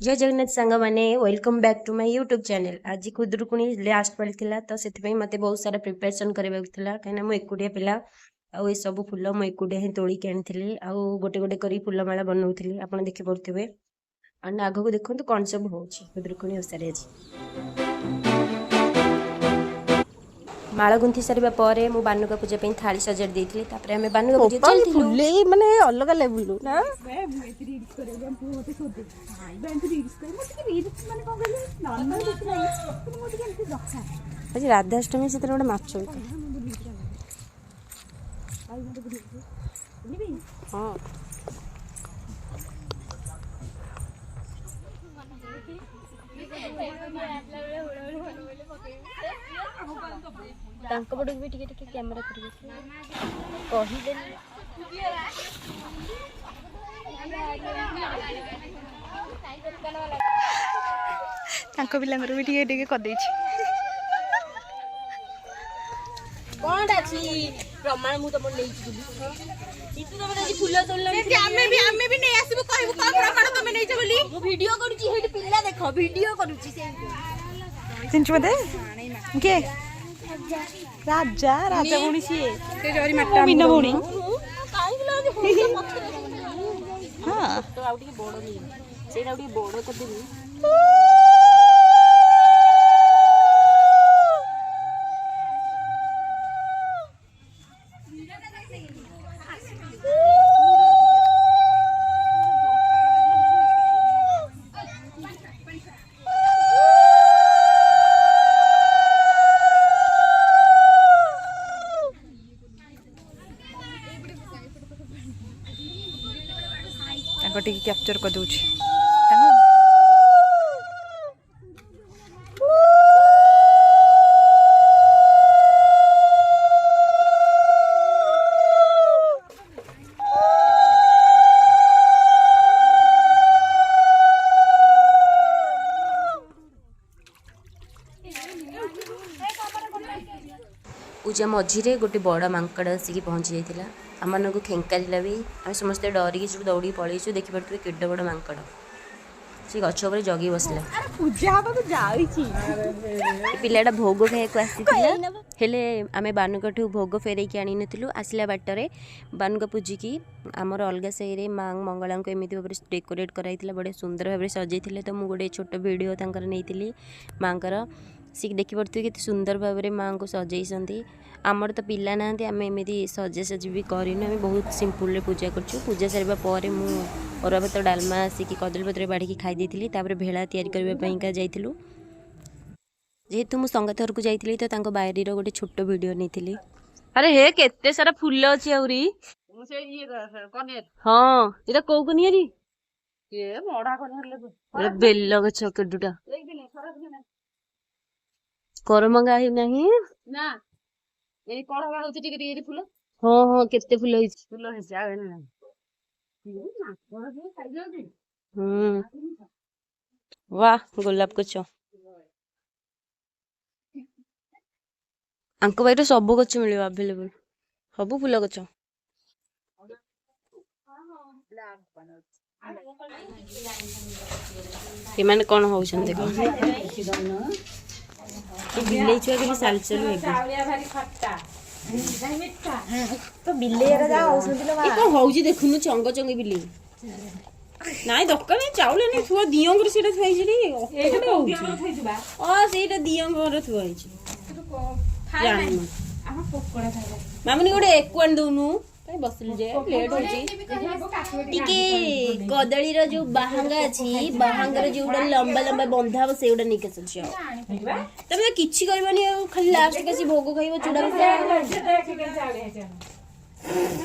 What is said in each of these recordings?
जय जगन्नाथ सांग मैंने welcome back to my YouTube channel. आज खुदरुकुणी लास्ट पाली थिला तो से मत बहुत सारा प्रिपरेशन करवा कहीं मुझे एकुटिया पिला आउ ये सब फुल मुझे एकुटिया ही तोड़िक आनी आउ गोटे गोटे कर फुलमाला बनाऊली आप देखी पड़े एंड आग को देखो कौन सब हो खुदरुकुणी ओषारे आज माला गुंथी सारा पर मु बानुका पूजा थाली सजाड़ देती आम बानुका पूजा चलती माने अलग लेवल ना आज राधाष्टमी से गोटे माछ हाँ तांको पटक भी टिके टिके कैमरा करिए कहि तांको पिलांगर भी टिके टिके कर देछि कोन अछि प्रमाण मु तमन नै छी इतु तमन आज फूल तोड़ला से हमें भी नहीं आसीबो कहबो का प्रमाण तमे नै छ बोली मु वीडियो करूची हेडी पिल्ला देखो वीडियो करूची से चिंच मते के राजा राजा भौणी सी से जरी माटा मीना भौणी काई गला आज हो पथरे हां तो आउटी बडो नहीं सेटा आउटी बडो कर देबी कैप्चर कर दूची पूजा मझीरे गोटे बड़ मांकड़ आसिक पहुँची जाता आम को खेंका भी आम समस्त डरिकी सब दौड़ी पलैचु देखिपे केड बड़ मांकड़ से गछ उपर जगी बसला पिलाटा भोग खाया आसी आम बानुका भोग फेर आनी नु आसला बाटर बानुका पूजिकी आमर अलग साई माँ मंगला को एमती भाव डेकोरेट कराई बड़े सुंदर भाव सजाई तो मुझे गोटे छोट वीडियो नहीं माँ सी देखिपे के सुंदर भाव में माँ को सजाई आमर तो पिला ना आम एमती सजा सजी भी करूँ आम बहुत सिंपल पूजा करूँ पूजा सारा पर अरुआ भात डालमा आसिक कदलीपत्र बाढ़ी खाई देती भेला या जाइलु जेहेतु मु संगात घर को जाइली तो बारी गोटे छोट वीडियो नहीं अरे हे केते सारा फूल अच्छी आउरी हाँ ये कौ कनियारी बेल गछ केडुटा करमंगा ही नहीं ना ए कड़वा होती टिके टिके फूल हां हां केते फूल होई फूल है जावे ना वाह गोलाप गछ आंको बाइट सब गछ मिलियो अवेलेबल सब फूल गछ एमाने कोन होउछन देखो बिल्ली छुआ के साल चलू तो बिल्ली रे जा औषधि लो ए को होउजी देखुनु चंग चंग बिल्ली नाइ दक्का नै चाउल नै छुआ दियंगर सेटा थई छिडी एटा होउजी थईबा ओ सेटा दियंगर थई छि खाइ हम पकोड़ा खाइबा मामनी गोटे एकवान दउनु काई बसल जे लेट होची टिके कदली रो जो बाहंगा अछि बाहंगर जो उडा लंबा लंबा बंधा से उडा निके सछ तमे किछि करबानी खाली लास्ट के भोग खाइबो चूड़ा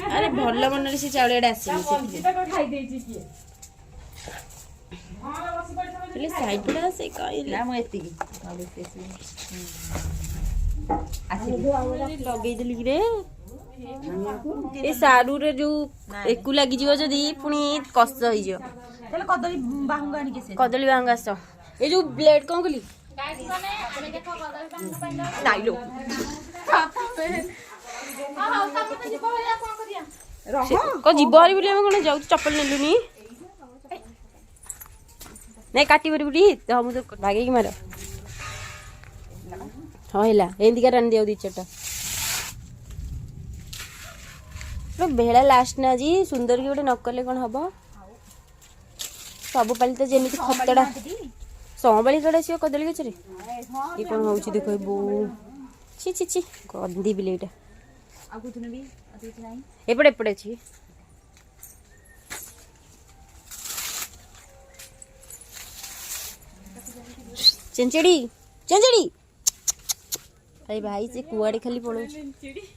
अरे भल्ल मन से चाउलेडा आसी खाई देछि की ले साइड पड़ा से काई ना म एति आसी लगे दिली रे ए सारू रे जो एकु लागि जीव जदी पुनी कष्ट होई जियो तले कदली बाहुंगा आनी के से कदली बाहुंगा सो ए जो ब्लेड कोन कली गाइस माने हमें देखो कदली बाहुंगा पाइलो डाइलो हां हां तब तो जीव भलिया कोन करिया रह को जीव हरी बोली हम कोन जाउ चप्पल नेलुनी ନାଇଁ କାଟି ପାରିବୁଟି ତ ମୁଁ ତ ବାଗେଇକି ମାର ହଁ ହେଲା ଏମିତିକା ରାନ୍ଧି ଦିଅ ଦି ଚାରିଟା ବେଳା ଲାଷ୍ଟ ନା ଆଜି ସୁନ୍ଦର କି ଗୋଟେ ନକଲେ କଣ ହବ ସବୁ ପାଳି ତ ଯେମିତି ଖତଡ଼ା ସମବାଳି କଡ଼େ ଆସିବ କଦଳୀ ଗଛରେ ଏ କଣ ହଉଛି ଦେଖ ବୋଉ ଛି ଛି ଛି ଗନ୍ଧି ବିଲେଇଟା ଏପଟେ ଏପଟେ ଅଛି ଚେଞ୍ଚେଡ଼ି ଚେଞ୍ଚେଡ଼ି ଆରେ ଭାଇ ସେ କୁଆଡ଼େ ଖାଲି ପଳଉଛି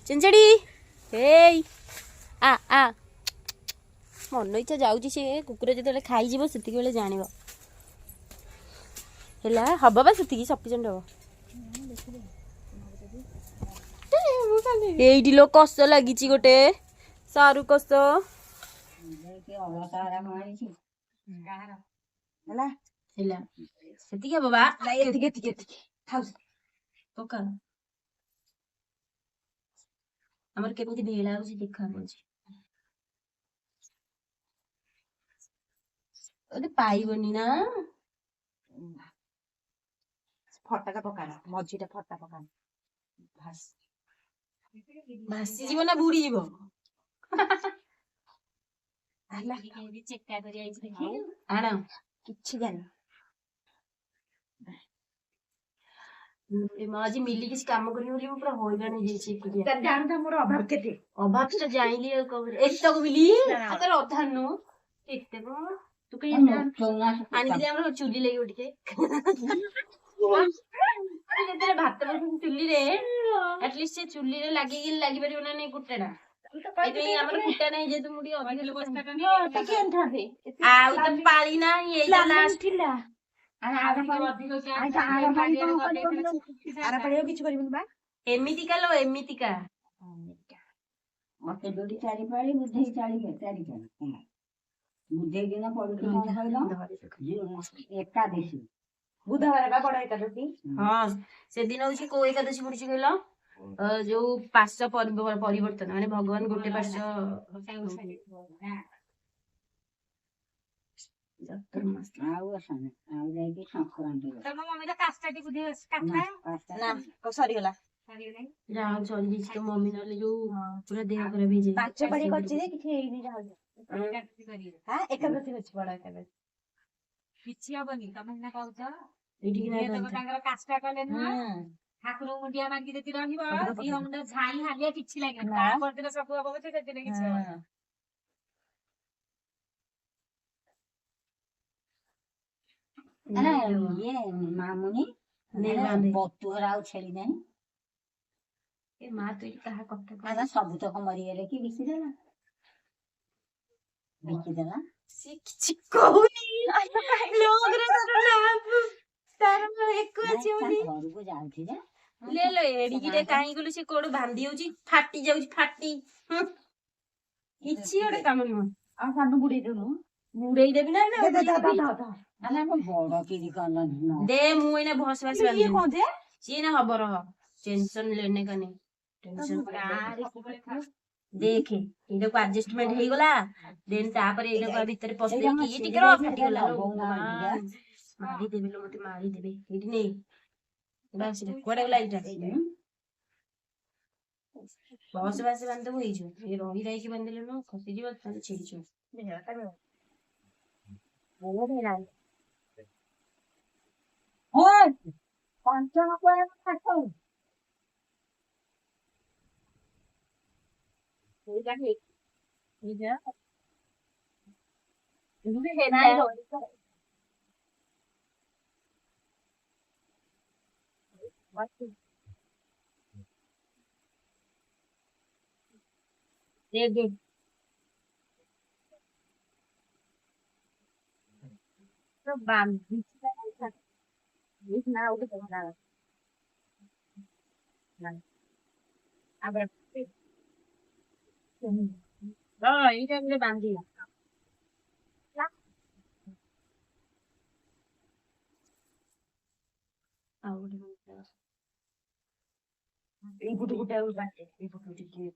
ଚେଞ୍ଚେଡ଼ି ହେଇ ଆ ଆ ମନ ଇଚ୍ଛା ଯାଉଛି ସେ କୁକୁର ଯେତେବେଳେ ଖାଇଯିବ ସେତିକି ବେଳେ ଜାଣିବ ହେଲା ହବ ବା ସେତିକି ସଫିସିଏଣ୍ଟ ହବ ଏଇଠି ଲୋ କଷ ଲାଗିଛି ଗୋଟେ ସାରୁ କଷ ହେଲା ହେଲା ସେତିକି ହବ ବା ଏତିକି ପକା ଆମର କେମିତି ଢେଳା ହଉଛି ଦେଖା ଯାଉଛି ପାଇବନି ନା ଫଟାଟା ପକାନା ମଝିଟା ଫଟା ପକାନା ଭାସିଯିବ ନା ବୁଡିଯିବ ଆଣ କିଛି ଜାଣି ଆଜି ମିଲି କିଛି କାମ କରିବି ବୋଲି ମୁଁ ପୁରା ହଇରାଣ ହେଇଯାଇଛି ଜାଣୁଥା ମୋର ଅଭାବ କେତେ ଅଭାବ ତ ଜାଣିଲି ଆଉ ଏତକ ମିଲି ତାର ଅଧା ନୁ ଏତେ କଣ ତୁ କାଇଁ ଆଣିଥିଲି ଆମର ଚୁଲି ଲାଗିବ ଟିକେ ଯେତେବେଳେ ଭାତ ବସୁଛି ଚୁଲିରେ ଆଟଲିଷ୍ଟ ସେ ଚୁଲିରେ ଲାଗିପାରିବ ନା ନାଇଁ କୁଟାଟା ଏଇଥିପାଇଁ ଆମର କୁଟା ନାହିଁ ଯେହେତୁ ମୁଁ ଟିକେ ଆଉ ତ ପାଳି ନାହିଁ ଏଇ ଥିଲା କିଛି କରିବୁନି ବା ଏମିତିକା ଲୋ ଏମିତିକା ମତେ ଯୋଉଠି ଚାରି ପାଳି ବୁଝେଇ ଚାରି ପାଳି ବୁଝେଇକିନା ପଡୁଛି କଣ କହିଲ ଏକାଦଶୀ ବୁଧବାର ବା ବଡ ଏକାଦଶୀ ହଁ ସେଦିନ ହଉଛି କୋଉ ଏକାଦଶୀ ପଡୁଛି କହିଲ ଯୋଉ ପାଶ ପରିବର୍ତ୍ତନ ମାନେ ଭଗବାନ ଗୋଟେ ପାଶ ଆଉ ଆସନି ଆଉ ଯାଇକି ସଂକ୍ରାନ୍ତି ସରିଗଲା ଯାହା ସରିଯାଇଛି ତ ମମି ନହେଲେ ଯୋଉ ପୁରା ଦେହ ଖରାପ ହେଇଯାଏ 5 ପାଳି କରିଛି ଯେ କିଛି ହେଇନି ଏକାଦଶୀ ଅଛି ବଡ ଏକାଦଶୀ କିଛି ହବନି ତମେ ସିନା କହୁଛ ତାଙ୍କର କାଷ୍ଟା କଲେ ନୁହଁ ଠାକୁରଙ୍କୁ ମୁଣ୍ଡିଆ ମାଗି ଯଦି ରହିବ ଦିହ ମୁଣ୍ଡ ଝାଇଁ ହାଲିଆ କିଛି ଲାଗିବନି ତା ପରଦିନ ସବୁ ହବ ପଛେ ସେଦିନ କିଛି ହବନି ଇଏ ମାମୁନି ବତୁହରା ଆଉ ଛେଳି ନାହିଁ ଏ ମା ତୁ କାହା କଥା ସବୁତକ ମରିଗଲେ କି ବିକିଦେଲା ସେ କିଛି କହୁନି ଘରକୁ ଯାଉଛି ଯେ ଏଡିକିରେ କାହିଁ ଗଲୁ ସେ କୋଉଠୁ ବାନ୍ଧି ହଉଛି ଫାଟି ଯାଉଛି ଫାଟି କିଛି ଗୋଟେ କାମ ନୁହଁ ଆଉ ସାନୁ ବୁଡେଇ ଦେଲୁ ବୁଡେଇ ଦେବି ନା ବଡ କିରି ଦେ ମୁଁ ଏଇନା ଭସ ଭାସ ସିଏ ନା ହବ ରହ ଟେନସନ ଲେନେ କାନେ ଦେଖେ ଏଇଟାକୁ ଆଡଜଷ୍ଟମେଣ୍ଟ ହେଇଗଲା ଦେନ୍ ତାପରେ ଏଇଟାକୁ ଭିତରେ ପଶେଇକି ଟିକେ ଫାଟିଗଲା ମାରିଦେବେ ଲୋ ମତେ ମାରିଦେବେ ଏଇଠି ନେଇ କୁଆଡେ ଗଲା ଏଇଟା ବସ ବାସ ବାନ୍ଧିଦେବୁ ହେଇଯିବ ରହି ରହିକି ବାନ୍ଧିଲେ ନ ଖସିଯିବ ତାହେଲେ ଛିଡିଯିବ ଏଇଟା ବାନ୍ଧି ଆଉ ଗୋଟେ ଏଇ ଗୋଟେ ଗୋଟେ ଆଉ ବାଟେ ଏଇ ଗୋଟେ ଟିକେ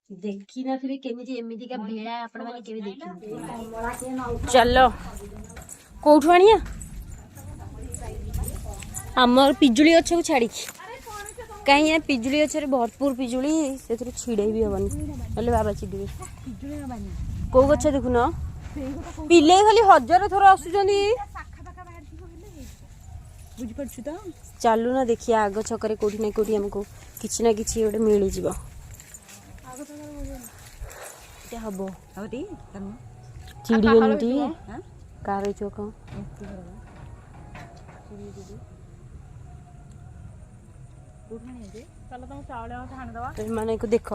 ଦେଖିନଥିବେ କେମିତି ଏମିତିକା ଭେଳା ଆପଣ ମାନେ କେବେ ଦେଖିନଥିବେ। ଚାଲ କୋଉଠୁ ଆଣିଆ ଆମର ପିଜୁଳି ଗଛକୁ ଛାଡ଼ିକି କାହିଁକି ନା ପିଜୁଳି ଗଛରେ ଭରପୁର ପିଜୁଳି ସେଥିରେ ଛିଡ଼େଇ ବି ହବନି ହେଲେ ବାବା ଚିଡ଼ିବେ। କୋଉ ଗଛ ଦେଖୁନ ପିଲେଇ ଖାଲି 1000 ଥର ଆସୁଛନ୍ତି। ବୁଝିପାରୁଛୁ ତ ଚାଲୁ ନା ଦେଖିଆ ଆଗ ଛକରେ କୋଉଠି ନା କୋଉଠି ଆମକୁ କିଛି ନା କିଛି ଗୋଟେ ମିଳିଯିବ। ହବ ଚିଡ଼ିବେନି ଟି କାହାର ହେଇଥିବ କଣ ଏମାନଙ୍କୁ ଦେଖ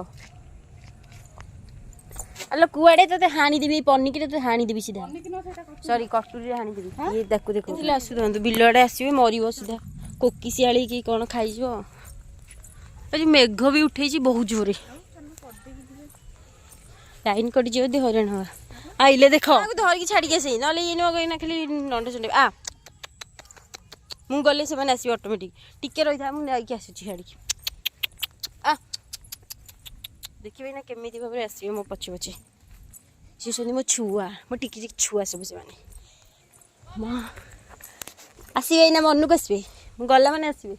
ଆଲୋ କୁଆଡ଼େ ତତେ ହାଣିଦେବି ପନିକିରେ ତତେ ହାଣିଦେବି ସିଧା ସରି କଟୁରୀରେ ହାଣିଦେବି। ଇଏ ତାକୁ ଦେଖ ଆସୁଥାନ୍ତୁ ବିଲ ଆଡ଼େ ଆସିବେ ମରିବ ସିଧା କୋକିଶିଆଳି କି କ'ଣ ଖାଇଯିବ। ଆଜି ମେଘ ବି ଉଠେଇଛି ବହୁତ ଜୋରେ ଲାଇନ୍ କଟିଯିବ ଯଦି ହଇରାଣ ହବା। ଆଇଲେ ଦେଖ ଧରିକି ଛାଡ଼ିକି ଆସେ ନହେଲେ ଇଏ ନୁହଁ ଖାଲି ନଣ୍ଡ ଚଣ୍ଡେ ଆ ମୁଁ ଗଲେ ସେମାନେ ଆସିବେ ଅଟୋମେଟିକ୍। ଟିକେ ରହିଥା ମୁଁ ଯାଇକି ଆସୁଛି ଛାଡ଼ିକି ଆ ଦେଖିବେ ନା କେମିତି ଭାବରେ ଆସିବେ ମୋ ପଛେ ପଛେ। ସେ ହେଉଛନ୍ତି ମୋ ଛୁଆ ମୋ ଟିକି ଟିକି ଛୁଆ ସବୁ ସେମାନେ ଆସିବେ ଏଇନା ମନକୁ ଆସିବେ ମୁଁ ଗଲା ମାନେ ଆସିବେ।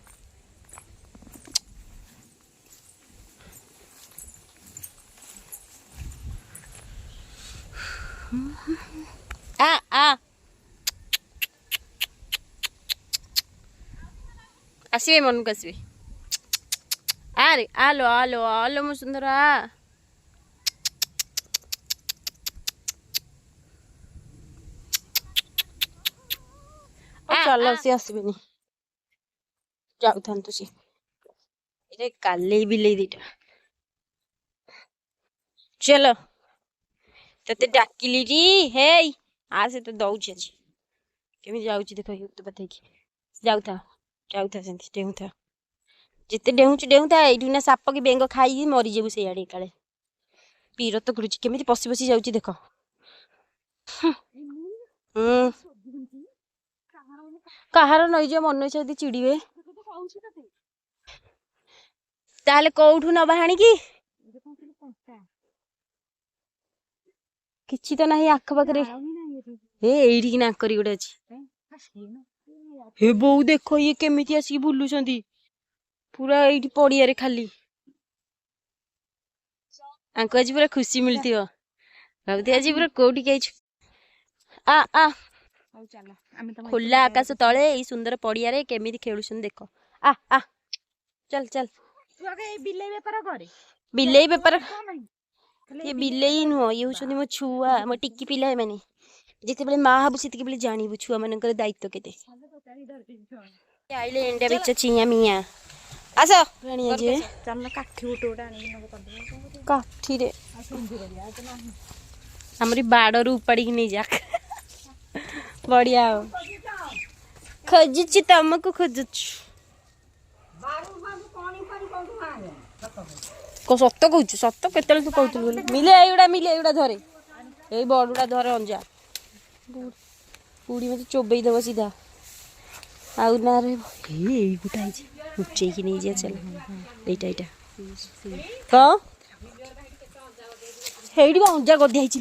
ଆ ଆ ଆସିବେ ମନକୁ ଆସିବେ। ଆରେ ଆଲୋ ଆଲୋ ଆଲୋ ମୋ ସୁନ୍ଦର ଆ ଚାଲ ସିଏ ଆସିବେନି ଯାଉଥାନ୍ତୁ ସିଏ ଏଇଟା କାଲେଇ ବିଲେଇ ଦିଟା। ଚାଲ ତତେ ଡାକିଲି ଟି ହେଇ ଆ ସେ ତ ଦଉଛି ଆଜି କେମିତି ଯାଉଛି ଦେଖ ଉତ୍ପାତ ହେଇକି ଯାଉଥା ଯାଉଥା ସେମିତି ଡେଉଁଥା ଯେତେ ଡେଉଁଛୁ ଡେଉଁଥା ଏଇଠି ନା ସାପ କି ବେଙ୍ଗ ଖାଇକି ମରିଯିବୁ ସେଇଆଡ଼େ କାଳେ ବିରକ୍ତ କରୁଛି କେମିତି ପଶି ପଶି ଯାଉଛି ଦେଖ। କାହାର ନେଇଯିବ ମନ ଇଚ୍ଛା ଯଦି ଚିଡ଼ିବେ ତାହେଲେ କୋଉଠୁ ନବା ଆଣିକି କିଛି ତ ନାହିଁ ଆଖପାଖରେ ଏଇଠିକି ନାଙ୍କରି ଗୋଟେ ଅଛି। ହେ ବୋଉ ଦେଖ ଇଏ କେମିତି ଆସିକି ବୁଲୁଛନ୍ତି ପୁରା ଏଇଠି ପଡ଼ିଆରେ ଖାଲି ଆଙ୍କୁ ଆଜି ପୁରା ଖୁସି ମିଳିଥିବ ଭାବୁଥିବେ ଆଜି ପୁରା କୋଉଠିକି ଆଇଛୁ। ଆ ଆ ଖୋଲା ଆକାଶ ତଳେ ଏଇ ସୁନ୍ଦର ପଡ଼ିଆରେ କେମିତି ଖେଳୁଛନ୍ତି ଦେଖ ଆ ଆ ଚାଲ ଚାଲ ବିଲେଇ ବେପାର ଇଏ ବିଲେଇ ନୁହଁ ଇଏ ହଉଛନ୍ତି ମୋ ଛୁଆ ମୋ ଟିକି ପିଲା ଏମାନେ ଯେତେବେଳେ ମା ହବୁ ସେତିକି ଜାଣିବୁ ଛୁଆ ମାନଙ୍କର ଦାୟିତ୍ୱ କେତେ। ଆଇଲେ ଏଣ୍ଡା ବିଚ ଚିଆଁ ମିଆଁ ଆସ କାଠିରେ ଆମରି ବାଡ଼ରୁ ଉପାଡ଼ିକି ନେଇଯା ବଢ଼ିଆ ଆଉ ଖୋଜୁଛି ତମକୁ ଖୋଜୁଛୁ ସତ କହୁଛୁ ସତ କେତେବେଳେ ତୁ କହୁଥିଲୁ ବୋଲି ମିଲେ ଏଇଗୁଡ଼ା ଧରେ ଏଇ ବଡ଼ୁଡ଼ା ଧରେ ଅଞ୍ଜା ପୁଡ଼ି ମତେ ଚୋବେଇ ଦେବ ସିଧା ଆଉ ନା ଏଇ ଗୋଟା ହେଇଛି ଲୁଚେଇକି ନେଇଯିବା ଚାଲ ଏଇଟା ଏଇଟା କଣ ହେଇଠି ବା ଅଞ୍ଜା ଗଦା ହେଇଛି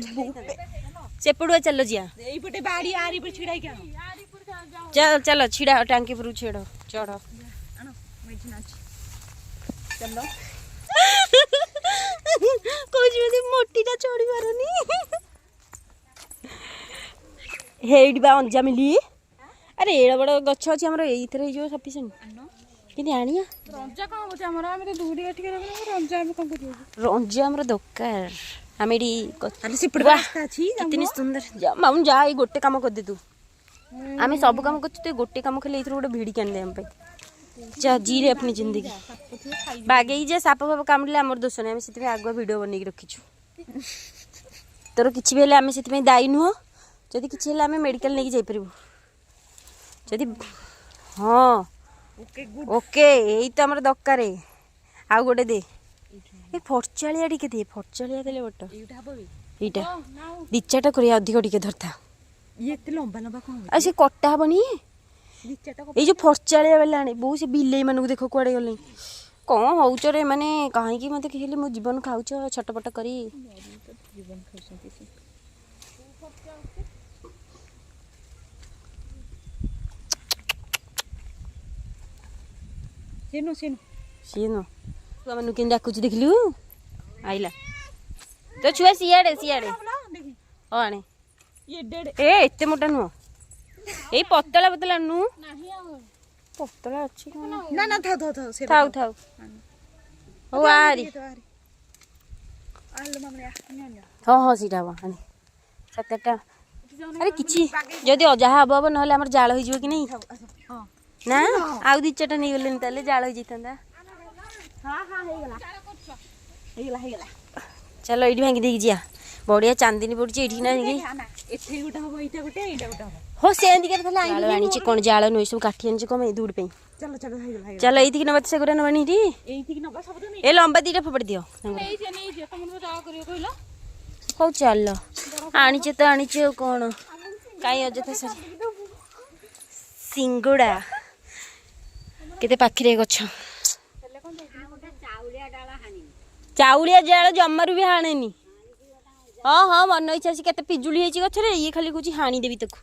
ସେପଟୁଆ ଚାଲ ଯିଆ ଚାଲ ଚାଲ ଛିଡ଼ା ଟାଙ୍କି ଉପରକୁ ଛିଡ଼ ଚଢ଼ କହୁଛି ମତେ ମୋଟିଟା ଚଢ଼ି ପାରୁନି ହେଇଠି ବା ଅଞ୍ଜା ମିଲି ଆରେ ଏଡ଼େ ବଡ଼ ଗଛ ଅଛି ଆମର ଏଇଥିରେ ହେଇଯିବ ସଫିସିଏଣ୍ଟ କିନ୍ତୁ ଆଣିଆ ରଞ୍ଜା ଆମର ଦରକାର ଆମେ ଏଠି ସୁନ୍ଦର ମାମୁଁ ଯା ଏଇ ଗୋଟେ କାମ କରିଦେ ତୁ ଆମେ ସବୁ କାମ କରୁଛୁ ତୁ ଗୋଟେ କାମ ଖାଲି ଏଇଥିରୁ ଗୋଟେ ଭିଡ଼ିକି ଆଣିଦେ ଆମ ପାଇଁ ଯା ଜିରେ अपनी जिंदगी ବାଗେଇ ଯେ ସାପ ଫାପ କାମୁଡ଼ିଲେ ଆମର ଦୋଷ ନାହିଁ ଆମେ ସେଥିପାଇଁ ଆଗୁଆ ଭିଡ଼ିଓ ବନେଇକି ରଖିଛୁ ତୋର କିଛି ବି ହେଲେ ଆମେ ସେଥିପାଇଁ ଦାୟୀ ନୁହଁ ଯଦି କିଛି ହେଲେ ଆମେ ମେଡ଼ିକାଲ ନେଇକି ଯାଇପାରିବୁ ଯଦି ହଁ ଓକେ ଏଇ ତ ଆମର ଦରକାର ଆଉ ଗୋଟେ ଦେ ଏ ଫର୍ଚାଳିଆ ଟିକେ ଦେ ଫର୍ଚାଳିଆ ଦେଲେ ବଟ ଏଇଟା ଦି ଚାରିଟା କରିବା ଅଧିକ ଟିକେ ଧରିଥା ये एते लंबा लंबा कौन आ से कटा हबनी ए जो फरचालिया वाला आने बहु से बिलेई मानू देखो कुआडे गले कौन होउच रे माने काहे की मते कहले मो जीवन खाउच छटपट करी जीवन खाउछंती से सेनो सेनो सीनो तू मनु किन डाकुच देखलु आइला तो छुआ सियाड़े सियाड़े ओ आने ये डेड ए एते मोटा नु ए पतला पतला नु नाही आ पतला अछि ना ना था था था से थाउ थाउ ओ आरी आलो मामले अन्य हाँ हाँ सीटा बा आने सतटा अरे किछि जदि अजाहा हबो हबो नहले हमर जाळ होई जिवो कि नहीं हां ना आउ दी चटा नहीं गलेन ताले जाळ होई जितंदा हां हां हे गेला चलो एठी भांगी देई जिया बढ़िया चांदनी पड़छ एठी ना नहीं एथे गोटा हो एटा गोटे हो हो सेंदी कर थाले जाळ आनी छी कोन जाळ नोई सब काठी आनी छी कमे दूर पे चलो चलो हे गेला चलो एठी न मत से गुरा नवनी दी एथि कि नबा सब तो ए लंबा दीटा फपड़ दियो नहीं जे तुम जा करियो कहिलो हो चल आनी छी तो आनी छी कोन काई अजथा सर सिंगुड़ा केते पाखरे गछ चाउलिया जाळ जम्मारू भी हाणेनी हाँ हाँ मन इच्छा से केते पिजुली हेची गछरे ये खाली कुछ हाणी देबी तको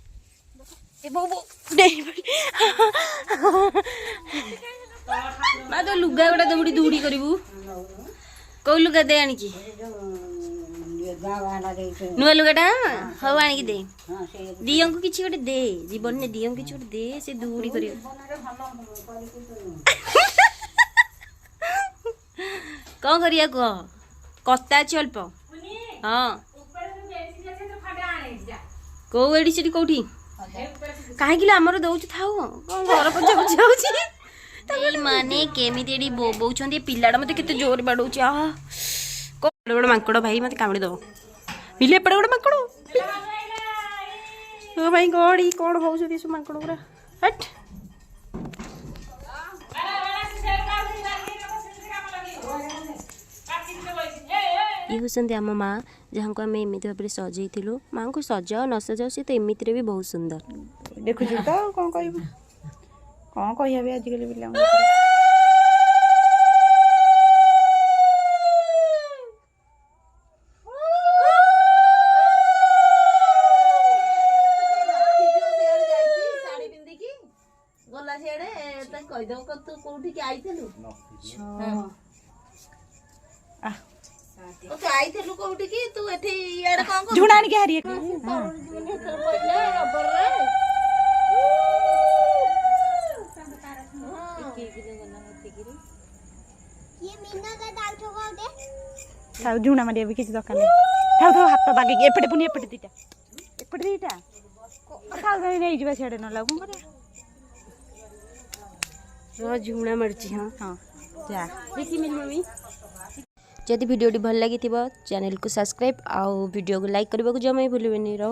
ए बो बो नहीं मा तो लुगा गोटा दौड़ी दूड़ी करिवु कौ लुगा दे आनी की नुआ लुगाटा हौ आनी की दे दियं को किछि गोटे दे जीवन ने दियं किछि गोटे दे से दूड़ी करियो कौन करिया कह कत्ता अछि अल्प हाँ कौ एडी सेठी कोठी काहे कि हमर दउछ थाउ कौन घर पछा पछा होची माने केमिति एडी बोउछंदी पिल्लाडा मते केते जोर बाडौची आ को बड़ मांकड़ भाई मते कामड़ी दबो मिले पड़े बड़ मांकड़ ओ भाई गॉड ई कोन होउछ दिस मांकड़ पूरा हट ये होती आम माँ जहाँ को आम एमती भाव में सजई माँ को सजाओ न सजाओ सी तो एमती भी बहुत सुंदर देखु तो कौन कहबो कौन कहिया भी आजिकल पिला झुड़ा आनी हारी झुणा मारिया भी किसी दरकार नहीं हाथ बागे एपटे पुनी एपटे दीटा नहीं जा सियाड़े ना लागू झुणा मरची हाँ हाँ जा देखी मेरी मम्मी जदि वीडियो भल लगी चैनल को सब्सक्राइब आउ वीडियो को लाइक करने को जमा भूल रहो।